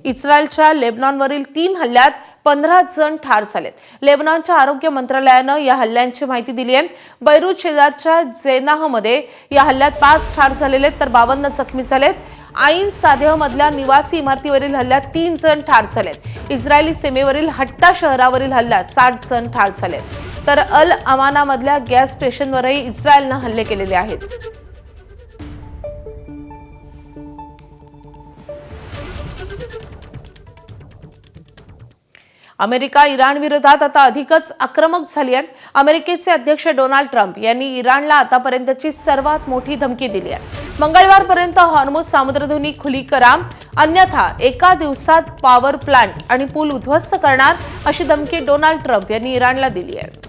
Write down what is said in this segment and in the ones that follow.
इस्रायलच्या लेबनॉनवरील 3 हल्ल्यात 15 जण ठार झालेत। लेबनॉनच्या आरोग्य मंत्रालयाने या हल्ल्यांची माहिती दिली आहे। बैरूत शेजारच्या जेनाहमध्ये या हल्ल्यात 5 ठार झालेले तर 52 जखमी झालेत। आईन सादेहमधल्या निवासी इमारतीवरील हल्ल्यात 3 जण ठार झालेत। इस्रायली सीमेवरील हट्टा शहरावरील हल्ल्यात 60 जण ठार झालेत। तर अल अमानामधल्या गॅस स्टेशनवरही इस्रायलने हल्ले केलेले आहेत। अमेरिका इराण विरोधात आता अधिकच आक्रमक झाली आहे। अमेरिकेचे अध्यक्ष डोनाल्ड ट्रम्प यांनी इराणला आतापर्यंतची सर्वात मोठी धमकी दिली आहे। मंगळवारपर्यंत हॉर्मुझ सामुद्रधुनी खुली करा, अन्यथा एका दिवसात पॉवर प्लांट आणि पूल उद्ध्वस्त करणार अशी धमकी डोनाल्ड ट्रम्प यांनी इराणला दिली आहे।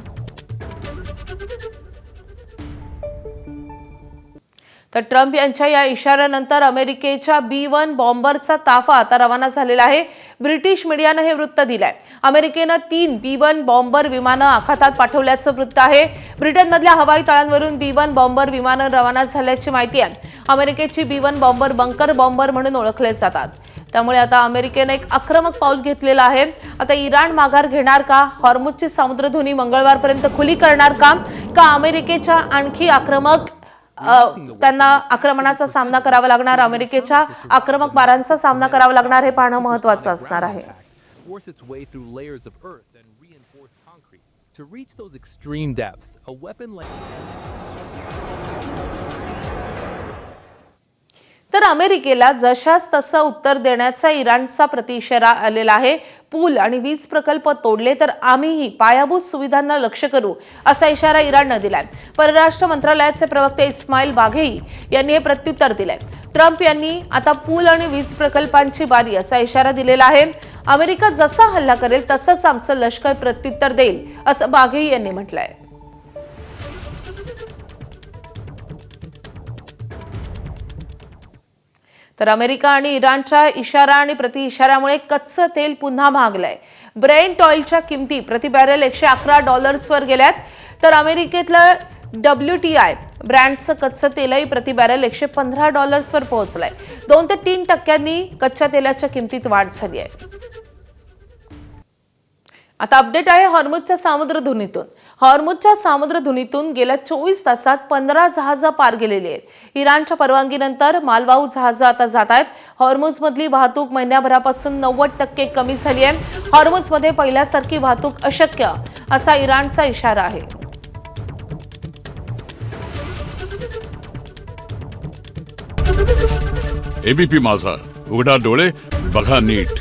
तर ट्रम्प यांच्या या इशाऱ्यानंतर अमेरिकेच्या B-1 बॉम्बरचा ताफा आता रवाना झालेला आहे। ब्रिटिश मीडियाने हे वृत्त दिलंय। अमेरिकेने 3 B-1 बॉम्बर विमानं आखातात पाठवल्याचं वृत्त आहे। ब्रिटनमधल्या हवाई तळांवरून B-1 बॉम्बर विमानं रवाना झाल्याची माहिती आहे। अमेरिकेची B-1 बॉम्बर बंकर बॉम्बर म्हणून ओळखले जातात। त्यामुळे आता अमेरिकेने एक आक्रमक पाऊल घेतलेलं आहे। आता इराण माघार घेणार का? हॉर्मुझची सामुद्रधुनी मंगळवारपर्यंत खुली करणार का अमेरिकेच्या आणखी आक्रमक त्यांना आक्रमणाचा सामना करावा लागणार, अमेरिकेच्या आक्रमक मारांचा सामना करावा लागणार हे पाहणं महत्त्वाचं असणार आहे। तर अमेरिकेला जशास तसं उत्तर देण्याचा इराणचा प्रतिइशारा आलेला आहे। पूल आणि वीज प्रकल्प तोडले तर आम्हीही पायाभूत सुविधांना लक्ष्य करू असा इशारा इराणने दिलाय। परराष्ट्र मंत्रालयाचे प्रवक्ते इस्माईल बाघेई यांनी हे प्रत्युत्तर दिलंय। ट्रम्प यांनी आता पूल आणि वीज प्रकल्पांची बारी असा इशारा दिलेला आहे। अमेरिका जसा हल्ला करेल तसंच आमचं लष्कर प्रत्युत्तर देईल असं बाघेई यांनी म्हटलंय। तर अमेरिका आणि इराणच्या इशारा आणि प्रतिइशाऱ्यामुळे कच्चं तेल पुन्हा महागलंय। ब्रेंट ऑइलच्या किमती प्रति बॅरल $111 वर गेल्यात। तर अमेरिकेतलं WTI ब्रँडचं कच्चं तेलही प्रति बॅरल $115 वर पोहोचलंय। 2 ते 3% कच्च्या तेलाच्या किमतीत वाढ झाली आहे। आता अपडेट आहे हॉर्मुझच्या सामुद्रधुनीतून। हॉर्मुझच्या सामुद्रधुनीतून गेल्या 24 तासात 15 जहाजं पार गेलेली आहेत। इराणच्या परवानगीनंतर मालवाहू जहाजं आता जात आहेत। हॉर्मुझमधली वाहतूक महिन्याभरापासून 90% कमी झाली आहे। हॉर्मुझमध्ये पहिल्यासारखी वाहतूक अशक्य असा इराणचा इशारा आहे। एबीपी माझा, उघडा डोळे बघा नीट।